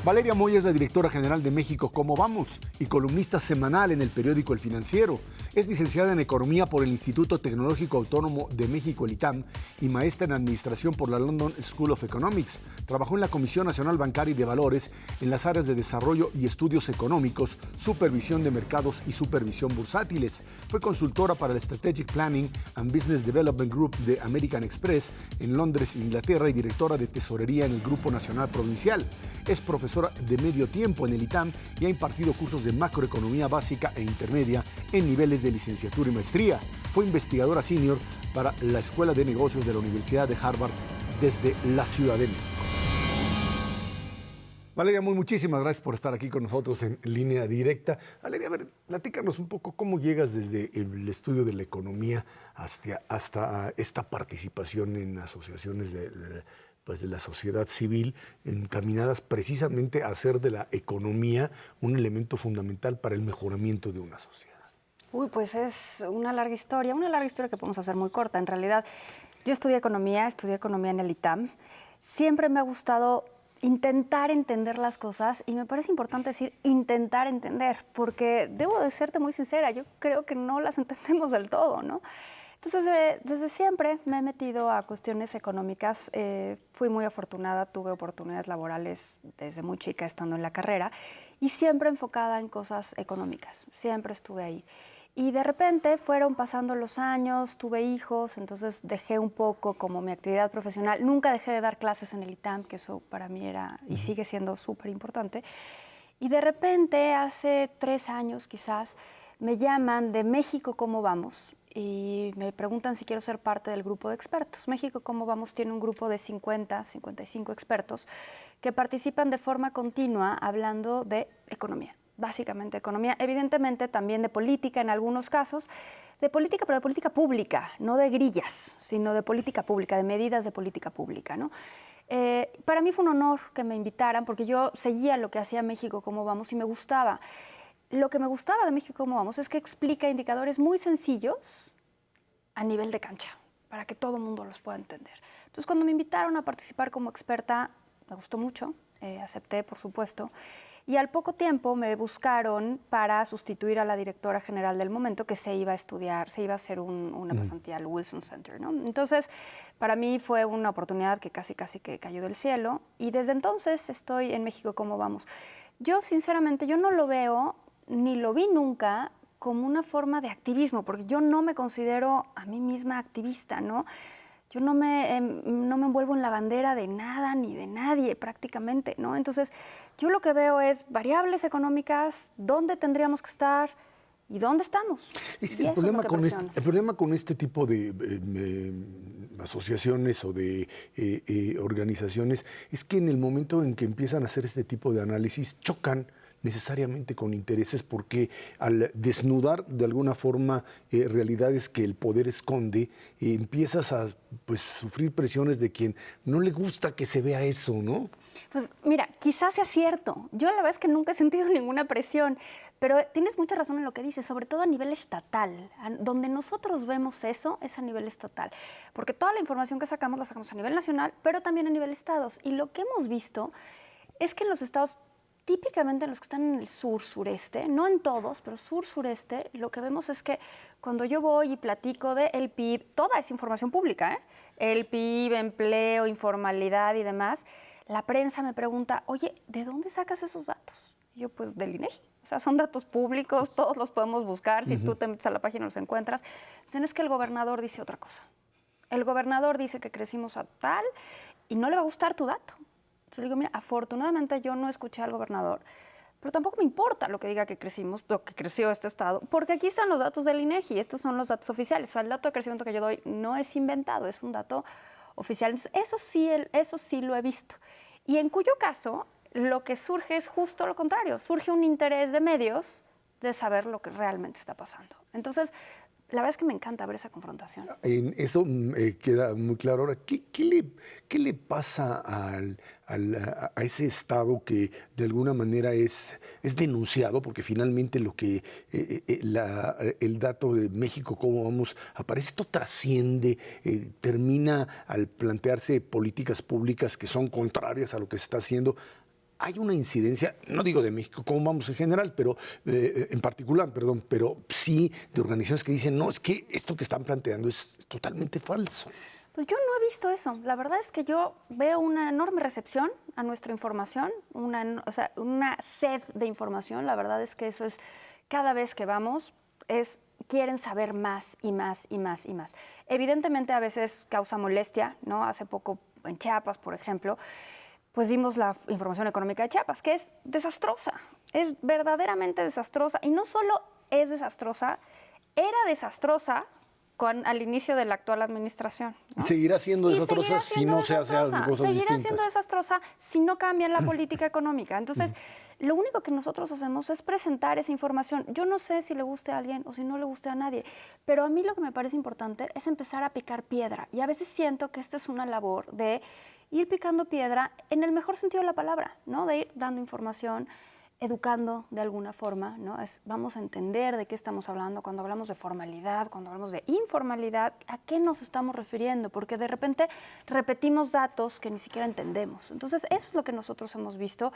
Valeria Moya es la directora general de México ¿Cómo vamos? Y columnista semanal en el periódico El Financiero. Es licenciada en Economía por el Instituto Tecnológico Autónomo de México, el ITAM, y maestra en Administración por la London School of Economics. Trabajó en la Comisión Nacional Bancaria y de Valores en las áreas de Desarrollo y Estudios Económicos, Supervisión de Mercados y Supervisión Bursátiles. Fue consultora para el Strategic Planning and Business Development Group de American Express en Londres, Inglaterra, y directora de Tesorería en el Grupo Nacional Provincial. Es profesora de medio tiempo en el ITAM y ha impartido cursos de macroeconomía básica e intermedia en niveles de licenciatura y maestría. Fue investigadora senior para la Escuela de Negocios de la Universidad de Harvard desde la Ciudad de México. Valeria, muchísimas gracias por estar aquí con nosotros en línea directa. Valeria, a ver, platícanos un poco cómo llegas desde el estudio de la economía hasta esta participación en asociaciones de la sociedad civil, encaminadas precisamente a hacer de la economía un elemento fundamental para el mejoramiento de una sociedad. Pues es una larga historia que podemos hacer muy corta. En realidad, yo estudié economía en el ITAM. Siempre me ha gustado intentar entender las cosas y me parece importante decir intentar entender, porque debo de serte muy sincera, yo creo que no las entendemos del todo, ¿no? Entonces, desde siempre me he metido a cuestiones económicas. Fui muy afortunada, tuve oportunidades laborales desde muy chica estando en la carrera y siempre enfocada en cosas económicas, siempre estuve ahí. Y de repente fueron pasando los años, tuve hijos, entonces dejé un poco como mi actividad profesional. Nunca dejé de dar clases en el ITAM, que eso para mí era y sigue siendo súper importante. Y de repente, hace 3 años quizás, me llaman de México ¿Cómo vamos? Y me preguntan si quiero ser parte del grupo de expertos. México ¿Cómo vamos? Tiene un grupo de 55 expertos que participan de forma continua hablando de economía. Básicamente economía, evidentemente también de política en algunos casos, de política, pero de política pública, no de grillas, sino de política pública, de medidas de política pública, ¿no? Para mí fue un honor que me invitaran porque yo seguía lo que hacía México ¿Cómo vamos? Y me gustaba. Lo que me gustaba de México ¿Cómo vamos? Es que explica indicadores muy sencillos a nivel de cancha, para que todo el mundo los pueda entender. Entonces, cuando me invitaron a participar como experta, me gustó mucho, acepté, por supuesto. Y al poco tiempo me buscaron para sustituir a la directora general del momento, que se iba a estudiar, se iba a hacer una pasantía al Wilson Center, ¿no? Entonces, para mí fue una oportunidad que casi que cayó del cielo. Y desde entonces estoy en México ¿Cómo vamos? Yo, sinceramente, yo no lo veo, ni lo vi nunca, como una forma de activismo, porque yo no me considero a mí misma activista, ¿no? Yo no me envuelvo en la bandera de nada ni de nadie prácticamente, ¿no? Entonces, yo lo que veo es variables económicas, dónde tendríamos que estar y dónde estamos. El problema con este tipo de asociaciones o de organizaciones es que en el momento en que empiezan a hacer este tipo de análisis chocan necesariamente con intereses, porque al desnudar de alguna forma realidades que el poder esconde, empiezas a sufrir presiones de quien no le gusta que se vea eso, ¿no? Pues mira, quizás sea cierto. Yo la verdad es que nunca he sentido ninguna presión, pero tienes mucha razón en lo que dices, sobre todo a nivel estatal. Donde nosotros vemos eso es a nivel estatal, porque toda la información que sacamos la sacamos a nivel nacional, pero también a nivel estados. Y lo que hemos visto es que en los estados, típicamente los que están en el sur-sureste, no en todos, pero sur-sureste, lo que vemos es que cuando yo voy y platico del PIB, toda esa información pública, el PIB, empleo, informalidad y demás, la prensa me pregunta, oye, ¿de dónde sacas esos datos? Y yo, pues del INEGI. O sea, son datos públicos, todos los podemos buscar, si tú te metes a la página los encuentras. Dicen, es que el gobernador dice otra cosa. El gobernador dice que crecimos a tal y no le va a gustar tu dato. Entonces le digo, mira, afortunadamente yo no escuché al gobernador, pero tampoco me importa lo que diga que crecimos, lo que creció este estado, porque aquí están los datos del INEGI, estos son los datos oficiales. O sea, el dato de crecimiento que yo doy no es inventado, es un dato oficial. Entonces, eso sí lo he visto. Y en cuyo caso, lo que surge es justo lo contrario. Surge un interés de medios de saber lo que realmente está pasando. Entonces, la verdad es que me encanta ver esa confrontación. En eso queda muy claro. Ahora, ¿qué le pasa a ese Estado que de alguna manera es denunciado? Porque finalmente lo que el dato de México ¿Cómo vamos? Aparece, esto trasciende, termina al plantearse políticas públicas que son contrarias a lo que se está haciendo. hay una incidencia, no digo de México, cómo vamos en general, pero en particular, perdón, pero sí de organizaciones que dicen, no, es que esto que están planteando es totalmente falso. Pues yo no he visto eso. La verdad es que yo veo una enorme recepción a nuestra información, una sed de información. La verdad es que eso es, cada vez que vamos, quieren saber más y más y más y más. Evidentemente a veces causa molestia, ¿no? Hace poco en Chiapas, por ejemplo, pues dimos la información económica de Chiapas, que es desastrosa, es verdaderamente desastrosa. Y no solo es desastrosa, era desastrosa al inicio de la actual administración, ¿no? Y seguirá siendo desastrosa si no se hace cosas distintas. Seguirá siendo desastrosa si no cambia la política económica. Entonces, lo único que nosotros hacemos es presentar esa información. Yo no sé si le guste a alguien o si no le guste a nadie, pero a mí lo que me parece importante es empezar a picar piedra. Y a veces siento que esta es una labor de ir picando piedra en el mejor sentido de la palabra, ¿no? De ir dando información, educando de alguna forma, ¿no? Vamos a entender de qué estamos hablando cuando hablamos de formalidad, cuando hablamos de informalidad, a qué nos estamos refiriendo, porque de repente repetimos datos que ni siquiera entendemos. Entonces, eso es lo que nosotros hemos visto,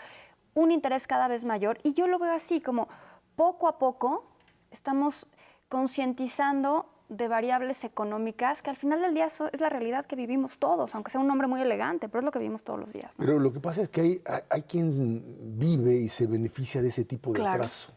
un interés cada vez mayor, y yo lo veo así, como poco a poco estamos concientizando de variables económicas que al final del día es la realidad que vivimos todos, aunque sea un nombre muy elegante, pero es lo que vivimos todos los días, ¿no? Pero lo que pasa es que hay quien vive y se beneficia de ese tipo de atraso.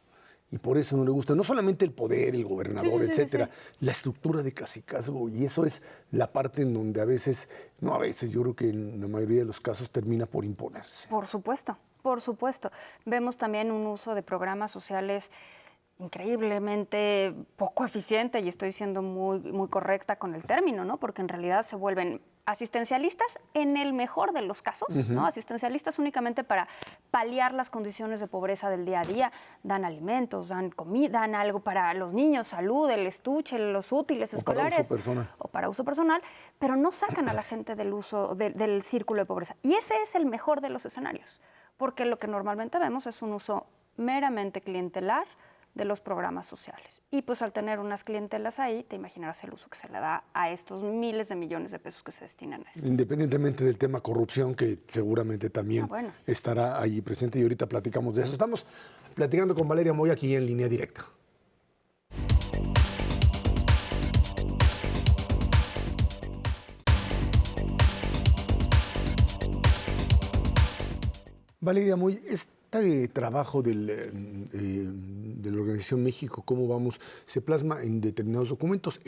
Y por eso no le gusta, no solamente el poder, el gobernador, etcétera, la estructura de cacicazgo. Y eso es la parte en donde a veces, yo creo que en la mayoría de los casos termina por imponerse. Por supuesto, por supuesto. Vemos también un uso de programas sociales increíblemente poco eficiente, y estoy siendo muy, muy correcta con el término, ¿no? Porque en realidad se vuelven asistencialistas en el mejor de los casos, ¿no? Asistencialistas únicamente para paliar las condiciones de pobreza del día a día. Dan alimentos, dan comida, dan algo para los niños, salud, el estuche, los útiles escolares. Para uso personal. O para uso personal, pero no sacan a la gente del uso del círculo de pobreza. Y ese es el mejor de los escenarios, porque lo que normalmente vemos es un uso meramente clientelar de los programas sociales. Y pues al tener unas clientelas ahí, te imaginarás el uso que se le da a estos miles de millones de pesos que se destinan a esto. Independientemente del tema corrupción, que seguramente también estará ahí presente, y ahorita platicamos de eso. Estamos platicando con Valeria Moya aquí en Línea Directa. Valeria Moya, este trabajo de la Organización México, ¿cómo vamos?, se plasma en determinados documentos.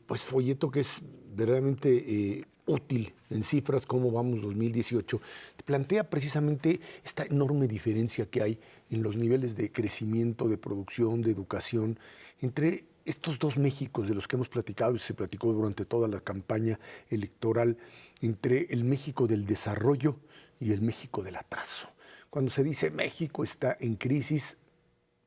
Pues folleto que es verdaderamente útil en cifras, ¿cómo vamos 2018?, plantea precisamente esta enorme diferencia que hay en los niveles de crecimiento, de producción, de educación, entre estos dos Méxicos de los que hemos platicado y se platicó durante toda la campaña electoral, entre el México del desarrollo y el México del atraso. Cuando se dice México está en crisis,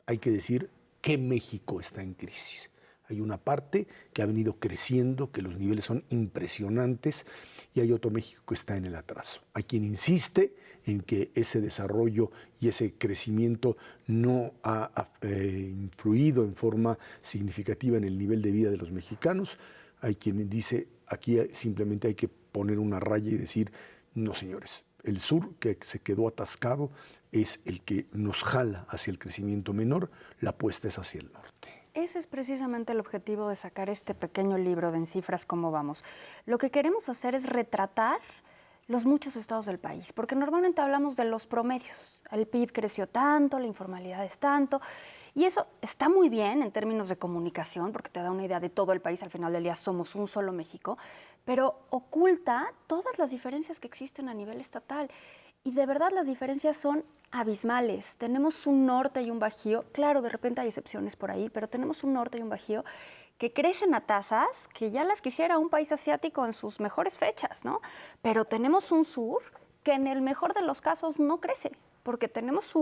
hay que decir que México está en crisis. Hay una parte que ha venido creciendo, que los niveles son impresionantes, y hay otro México que está en el atraso. Hay quien insiste en que ese desarrollo y ese crecimiento no ha influido en forma significativa en el nivel de vida de los mexicanos. Hay quien dice, aquí simplemente hay que poner una raya y decir, no señores, el sur que se quedó atascado es el que nos jala hacia el crecimiento menor, la apuesta es hacia el norte. Ese es precisamente el objetivo de sacar este pequeño libro de En Cifras Cómo Vamos. Lo que queremos hacer es retratar los muchos estados del país, porque normalmente hablamos de los promedios. El PIB creció tanto, la informalidad es tanto, y eso está muy bien en términos de comunicación, porque te da una idea de todo el país. Al final del día somos un solo México, pero oculta todas las diferencias que existen a nivel estatal. Y de verdad las diferencias son abismales. Tenemos un norte y un bajío. Claro, de repente hay excepciones por ahí, pero tenemos un norte y un bajío que crecen a tasas que ya las quisiera un país asiático en sus mejores fechas, ¿no? Pero tenemos un sur que en el mejor de los casos no crece, porque tenemos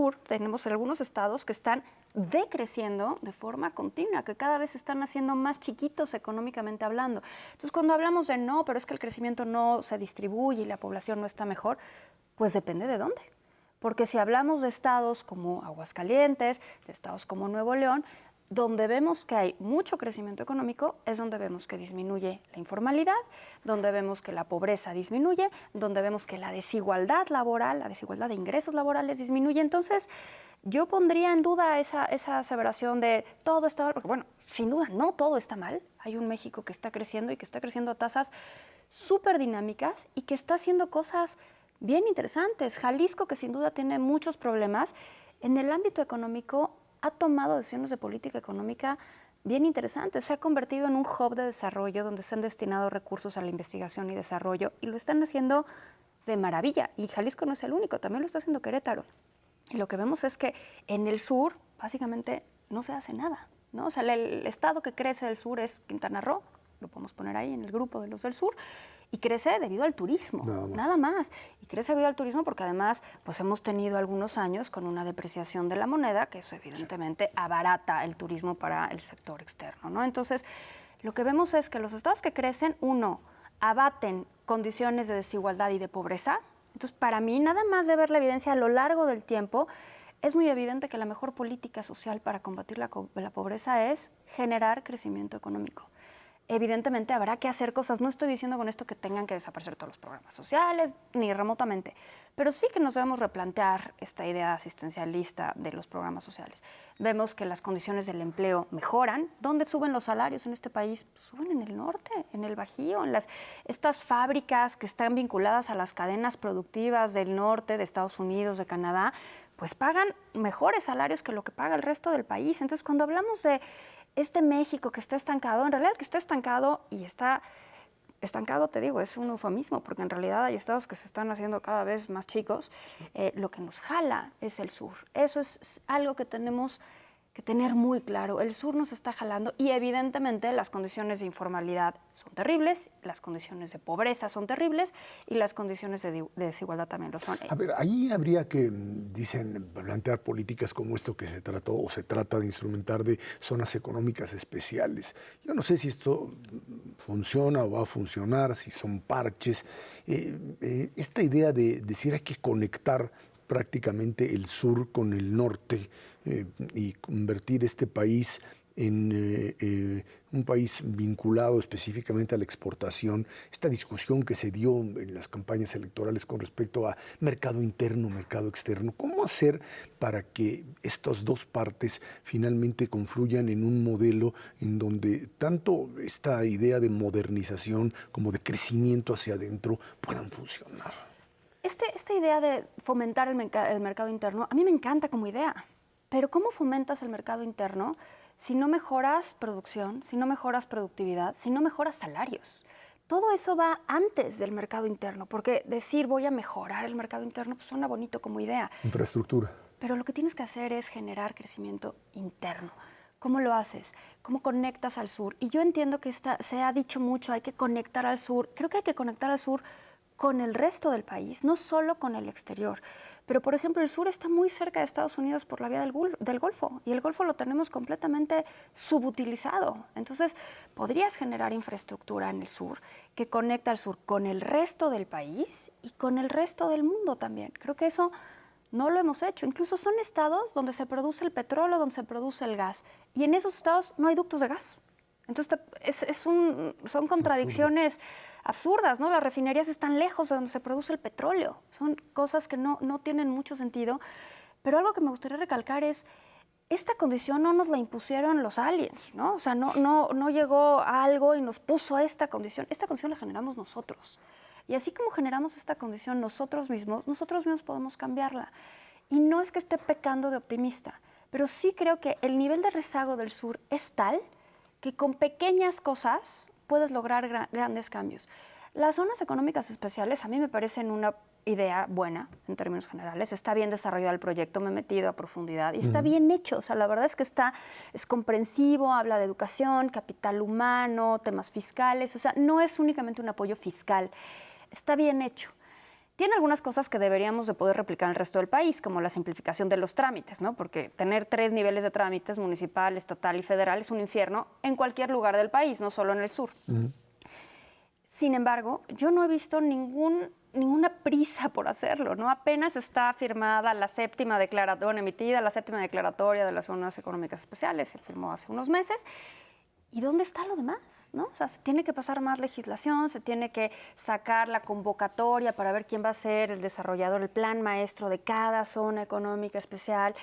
algunos estados que están decreciendo de forma continua, que cada vez se están haciendo más chiquitos económicamente hablando. Entonces, cuando hablamos de no, pero es que el crecimiento no se distribuye y la población no está mejor, pues depende de dónde. Porque si hablamos de estados como Aguascalientes, de estados como Nuevo León, donde vemos que hay mucho crecimiento económico es donde vemos que disminuye la informalidad, donde vemos que la pobreza disminuye, donde vemos que la desigualdad laboral, la desigualdad de ingresos laborales disminuye. Entonces, yo pondría en duda esa aseveración de todo está mal, porque bueno, sin duda no todo está mal. Hay un México que está creciendo y que está creciendo a tasas súper dinámicas y que está haciendo cosas bien interesantes. Jalisco, que sin duda tiene muchos problemas, en el ámbito económico ha tomado decisiones de política económica bien interesantes. Se ha convertido en un hub de desarrollo donde se han destinado recursos a la investigación y desarrollo y lo están haciendo de maravilla. Y Jalisco no es el único, también lo está haciendo Querétaro. Y lo que vemos es que en el sur básicamente no se hace nada, ¿no? O sea, el estado que crece del sur es Quintana Roo, lo podemos poner ahí en el grupo de los del sur, y crece debido al turismo, nada más. Y crece debido al turismo porque además pues hemos tenido algunos años con una depreciación de la moneda, que eso evidentemente abarata el turismo para el sector externo, ¿no? Entonces, lo que vemos es que los estados que crecen, uno, abaten condiciones de desigualdad y de pobreza. Entonces, para mí, nada más de ver la evidencia a lo largo del tiempo, es muy evidente que la mejor política social para combatir la pobreza es generar crecimiento económico. Evidentemente habrá que hacer cosas. No estoy diciendo con esto que tengan que desaparecer todos los programas sociales, ni remotamente, pero sí que nos debemos replantear esta idea asistencialista de los programas sociales. Vemos que las condiciones del empleo mejoran. ¿Dónde suben los salarios en este país? Pues suben en el norte, en el Bajío, en estas fábricas que están vinculadas a las cadenas productivas del norte, de Estados Unidos, de Canadá, pues pagan mejores salarios que lo que paga el resto del país. Entonces, cuando hablamos de este México que está estancado, en realidad el que está estancado y está estancado, te digo, es un eufemismo, porque en realidad hay estados que se están haciendo cada vez más chicos. Lo que nos jala es el sur. Eso es algo que tenemos que tener muy claro. El sur nos está jalando y evidentemente las condiciones de informalidad son terribles, las condiciones de pobreza son terribles y las condiciones de desigualdad también lo son. A ver, ahí habría que, dicen, plantear políticas como esto que se trató o se trata de instrumentar de zonas económicas especiales. Yo no sé si esto funciona o va a funcionar, si son parches. Esta idea de decir hay que conectar prácticamente el sur con el norte y convertir este país en un país vinculado específicamente a la exportación, esta discusión que se dio en las campañas electorales con respecto a mercado interno, mercado externo, ¿cómo hacer para que estas dos partes finalmente confluyan en un modelo en donde tanto esta idea de modernización como de crecimiento hacia adentro puedan funcionar? Esta idea de fomentar el mercado interno, a mí me encanta como idea, pero ¿cómo fomentas el mercado interno si no mejoras producción, si no mejoras productividad, si no mejoras salarios? Todo eso va antes del mercado interno, porque decir voy a mejorar el mercado interno pues suena bonito como idea. Infraestructura. Pero lo que tienes que hacer es generar crecimiento interno. ¿Cómo lo haces? ¿Cómo conectas al sur? Y yo entiendo que se ha dicho mucho, hay que conectar al sur. Creo que hay que conectar al sur con el resto del país, no solo con el exterior. Pero, por ejemplo, el sur está muy cerca de Estados Unidos por la vía del Golfo, y el Golfo lo tenemos completamente subutilizado. Entonces, podrías generar infraestructura en el sur que conecta al sur con el resto del país y con el resto del mundo también. Creo que eso no lo hemos hecho. Incluso son estados donde se produce el petróleo, donde se produce el gas, y en esos estados no hay ductos de gas. Entonces, son contradicciones absurdas, ¿no? Las refinerías están lejos de donde se produce el petróleo. Son cosas que no tienen mucho sentido. Pero algo que me gustaría recalcar es, esta condición no nos la impusieron los aliens, ¿no? O sea, no llegó a algo y nos puso esta condición. Esta condición la generamos nosotros. Y así como generamos esta condición nosotros mismos podemos cambiarla. Y no es que esté pecando de optimista, pero sí creo que el nivel de rezago del sur es tal que con pequeñas cosas puedes lograr grandes cambios. Las zonas económicas especiales a mí me parecen una idea buena en términos generales. Está bien desarrollado el proyecto, me he metido a profundidad y está bien hecho. O sea, la verdad es que es comprensivo, habla de educación, capital humano, temas fiscales. O sea, no es únicamente un apoyo fiscal. Está bien hecho. Tiene algunas cosas que deberíamos de poder replicar en el resto del país, como la simplificación de los trámites, ¿no? Porque tener 3 niveles de trámites, municipal, estatal y federal, es un infierno en cualquier lugar del país, no solo en el sur. Sin embargo, yo no he visto ningún ninguna prisa por hacerlo, ¿no? Apenas está firmada la séptima declaratoria, emitida la séptima declaratoria de las zonas económicas especiales, se firmó hace unos meses. ¿Y dónde está lo demás? ¿No? O sea, se tiene que pasar más legislación, se tiene que sacar la convocatoria para ver quién va a ser el desarrollador, el plan maestro de cada zona económica especial,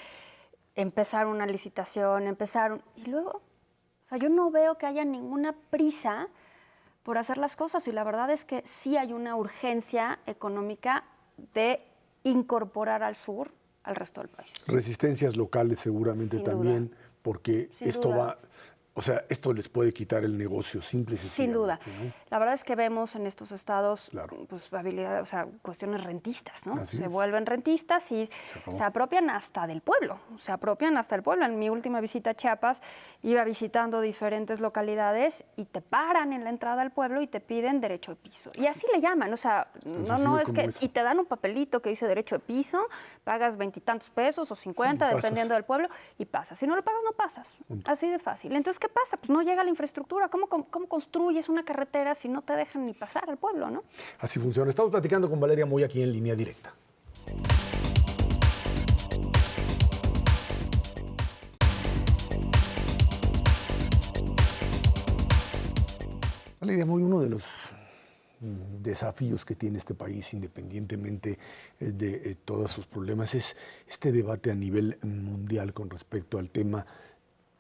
empezar una licitación, y luego, o sea, yo no veo que haya ninguna prisa por hacer las cosas y la verdad es que sí hay una urgencia económica de incorporar al sur al resto del país. Resistencias locales seguramente Sin también, duda. porque Sin esto duda. va, o sea, esto les puede quitar el negocio simple y Sin sencillamente, duda. ¿no? La verdad es que vemos en estos estados Claro. pues, o sea, cuestiones rentistas, ¿no? Así Se es. vuelven rentistas y acabó. se apropian hasta del pueblo. Se apropian hasta el pueblo. En mi última visita a Chiapas iba visitando diferentes localidades y te paran en la entrada al pueblo y te piden derecho de piso. Y así le llaman, o sea, no es que... Y te dan un papelito que dice derecho de piso, pagas 20 y tantos pesos o 50, dependiendo del pueblo, y pasas. Si no lo pagas, no pasas. Así de fácil. Entonces, ¿qué pasa? Pues no llega la infraestructura. ¿Cómo construyes una carretera si no te dejan ni pasar al pueblo, no? Así funciona. Estamos platicando con Valeria Moya aquí en Línea Directa. Valeria Moya, uno de los desafíos que tiene este país, independientemente de todos sus problemas, es este debate a nivel mundial con respecto al tema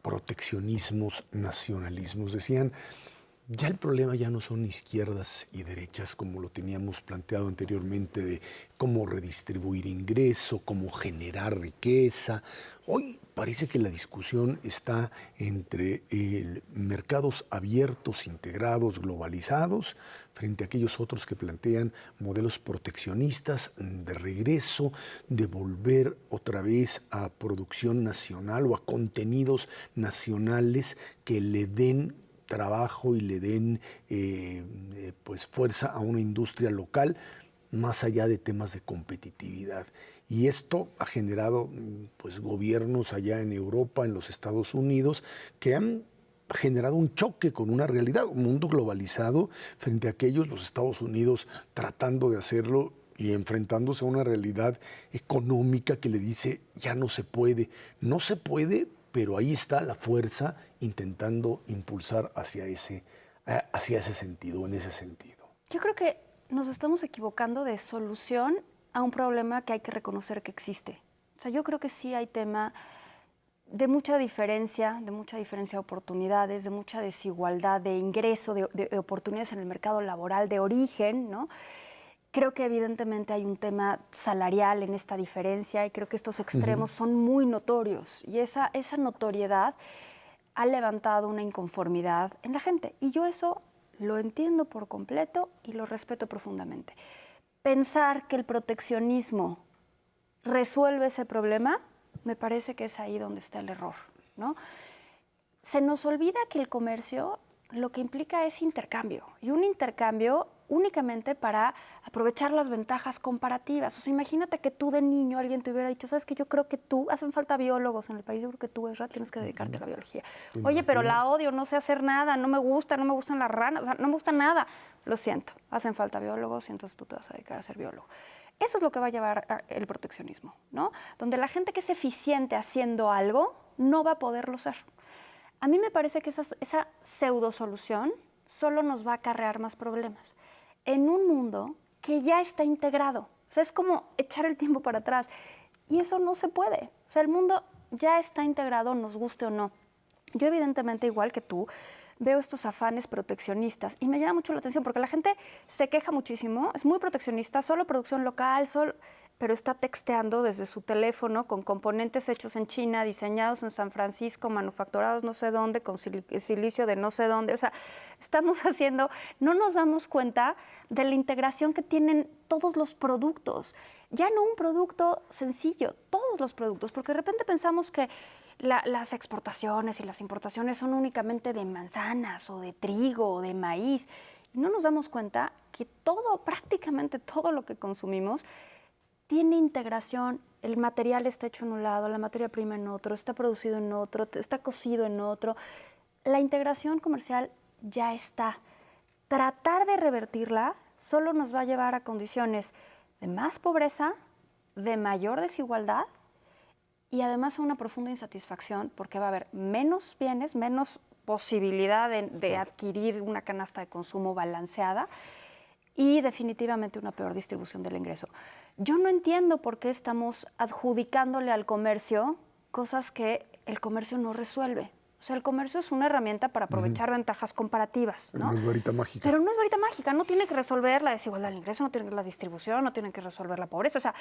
proteccionismos, nacionalismos. Decían, ya el problema ya no son izquierdas y derechas como lo teníamos planteado anteriormente, de cómo redistribuir ingreso, cómo generar riqueza. Hoy parece que la discusión está entre mercados abiertos, integrados, globalizados, frente a aquellos otros que plantean modelos proteccionistas de regreso, de volver otra vez a producción nacional o a contenidos nacionales que le den trabajo y le den pues fuerza a una industria local, más allá de temas de competitividad. Y esto ha generado pues gobiernos allá en Europa, en los Estados Unidos, que han generado un choque con una realidad, un mundo globalizado frente a aquellos, los Estados Unidos tratando de hacerlo y enfrentándose a una realidad económica que le dice, ya no se puede. No se puede, pero ahí está la fuerza intentando impulsar hacia ese sentido, en ese sentido. Yo creo que nos estamos equivocando de solución a un problema que hay que reconocer que existe. O sea, yo creo que sí hay tema de mucha diferencia de oportunidades, de mucha desigualdad de ingreso, de oportunidades en el mercado laboral, de origen, ¿no? Creo que evidentemente hay un tema salarial en esta diferencia y creo que estos extremos son muy notorios y esa notoriedad ha levantado una inconformidad en la gente y yo eso lo entiendo por completo y lo respeto profundamente. Pensar que el proteccionismo resuelve ese problema, me parece que es ahí donde está el error, ¿no? Se nos olvida que el comercio lo que implica es intercambio y un intercambio únicamente para aprovechar las ventajas comparativas. O sea, imagínate que tú de niño alguien te hubiera dicho, ¿sabes qué? Yo creo que tú, hacen falta biólogos en el país, yo creo que tú, Ezra, tienes que dedicarte a la biología. Oye, pero la odio, no sé hacer nada, no me gustan las ranas, o sea, no me gusta nada. Lo siento, hacen falta biólogos y entonces tú te vas a dedicar a ser biólogo. Eso es lo que va a llevar el proteccionismo, ¿no? Donde la gente que es eficiente haciendo algo no va a poderlo ser. A mí me parece que esa pseudo solución solo nos va a acarrear más problemas en un mundo que ya está integrado. O sea, es como echar el tiempo para atrás. Y eso no se puede. O sea, el mundo ya está integrado, nos guste o no. Yo, evidentemente, igual que tú, veo estos afanes proteccionistas y me llama mucho la atención porque la gente se queja muchísimo, es muy proteccionista, solo producción local, pero está texteando desde su teléfono con componentes hechos en China, diseñados en San Francisco, manufacturados no sé dónde, con silicio de no sé dónde. O sea, no nos damos cuenta de la integración que tienen todos los productos. Ya no un producto sencillo, todos los productos, porque de repente pensamos que las exportaciones y las importaciones son únicamente de manzanas o de trigo o de maíz. Y no nos damos cuenta que prácticamente todo lo que consumimos tiene integración, el material está hecho en un lado, la materia prima en otro, está producido en otro, está cocido en otro. La integración comercial ya está. Tratar de revertirla solo nos va a llevar a condiciones de más pobreza, de mayor desigualdad y además a una profunda insatisfacción porque va a haber menos bienes, menos posibilidad de adquirir una canasta de consumo balanceada y definitivamente una peor distribución del ingreso. Yo no entiendo por qué estamos adjudicándole al comercio cosas que el comercio no resuelve. O sea, el comercio es una herramienta para aprovechar ventajas comparativas, ¿no? Pero no es varita mágica. Pero no es varita mágica, no tiene que resolver la desigualdad del ingreso, no tiene que la distribución, no tiene que resolver la pobreza. O sea,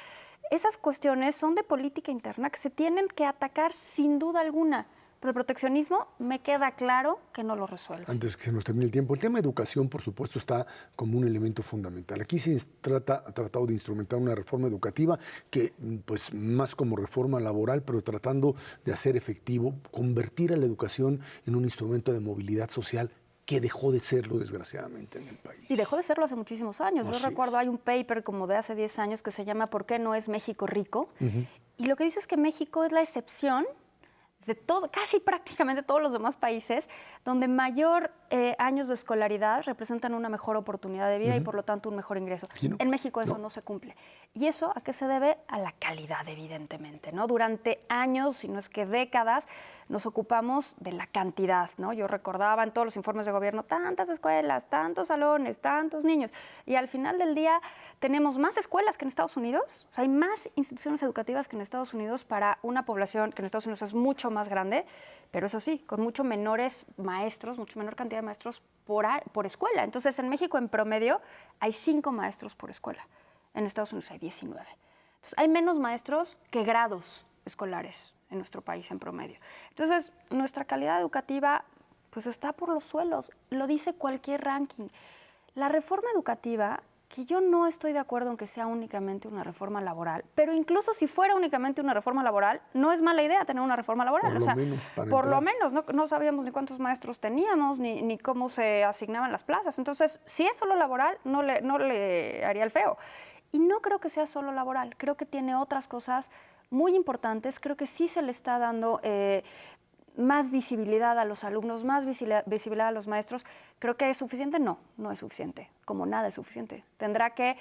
esas cuestiones son de política interna que se tienen que atacar sin duda alguna. Pero el proteccionismo me queda claro que no lo resuelve. Antes que se nos termine el tiempo, el tema de educación, por supuesto, está como un elemento fundamental. Aquí se ha tratado de instrumentar una reforma educativa que, pues, más como reforma laboral, pero tratando de hacer efectivo, convertir a la educación en un instrumento de movilidad social que dejó de serlo, desgraciadamente, en el país. Y dejó de serlo hace muchísimos años. Así Yo recuerdo, es. hay un paper como de hace 10 años que se llama ¿Por qué no es México rico? Y lo que dice es que México es la excepción de todo, casi prácticamente todos los demás países, donde mayor años de escolaridad representan una mejor oportunidad de vida y por lo tanto un mejor ingreso. ¿No? En México eso no se cumple. ¿Y eso a qué se debe? A la calidad, evidentemente, ¿no? Durante años, si no es que décadas, nos ocupamos de la cantidad, ¿no? Yo recordaba en todos los informes de gobierno tantas escuelas, tantos salones, tantos niños. Y al final del día tenemos más escuelas que en Estados Unidos. O sea, hay más instituciones educativas que en Estados Unidos para una población que en Estados Unidos es mucho más grande, pero eso sí, con mucho menores maestros, mucho menor cantidad de maestros por escuela. Entonces, en México, en promedio, hay 5 maestros por escuela. En Estados Unidos hay 19. Entonces, hay menos maestros que grados escolares en nuestro país en promedio. Entonces, nuestra calidad educativa pues está por los suelos, lo dice cualquier ranking. La reforma educativa, que yo no estoy de acuerdo en que sea únicamente una reforma laboral, pero incluso si fuera únicamente una reforma laboral, no es mala idea tener una reforma laboral. Por lo menos, no sabíamos ni cuántos maestros teníamos, ni cómo se asignaban las plazas. Entonces, si es solo laboral, no le haría el feo. Y no creo que sea solo laboral, creo que tiene otras cosas muy importantes. Creo que sí se le está dando más visibilidad a los alumnos, más visibilidad a los maestros. ¿Creo que es suficiente? No, no es suficiente. Como nada es suficiente. Tendrá que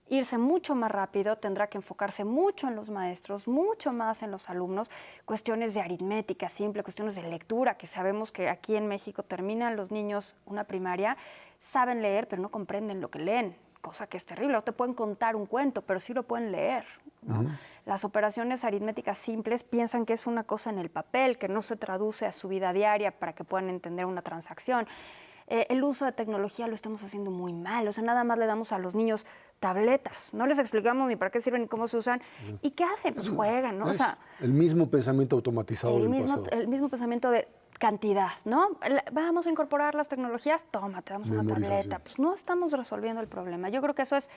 irse mucho más rápido, tendrá que enfocarse mucho en los maestros, mucho más en los alumnos. Cuestiones de aritmética simple, cuestiones de lectura, que sabemos que aquí en México terminan los niños una primaria, saben leer, pero no comprenden lo que leen. Cosa que es terrible, no te pueden contar un cuento, pero sí lo pueden leer, ¿no? Las operaciones aritméticas simples piensan que es una cosa en el papel, que no se traduce a su vida diaria para que puedan entender una transacción. El uso de tecnología lo estamos haciendo muy mal, o sea, nada más le damos a los niños tabletas, no les explicamos ni para qué sirven ni cómo se usan. ¿Y qué hacen? Pues juegan, ¿no? O sea, el mismo pensamiento automatizado del pasado. El mismo pensamiento de cantidad, ¿no? Vamos a incorporar las tecnologías, toma, te damos una tableta. Pues no estamos resolviendo el problema. Yo creo que eso es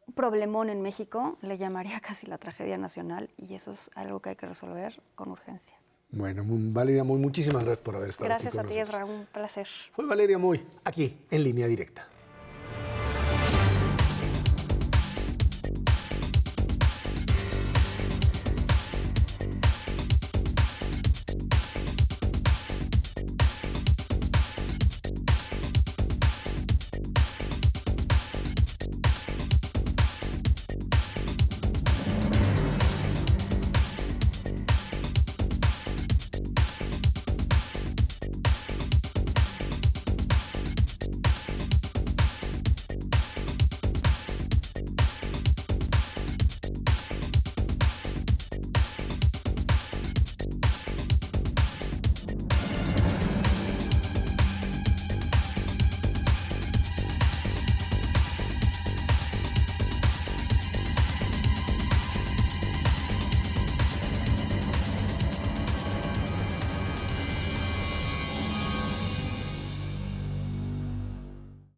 un problemón en México, le llamaría casi la tragedia nacional, y eso es algo que hay que resolver con urgencia. Bueno, Valeria Moy, muchísimas gracias por haber estado aquí con nosotros. Gracias a ti, Ezra, un placer. Fue Valeria Moy, aquí en Línea Directa.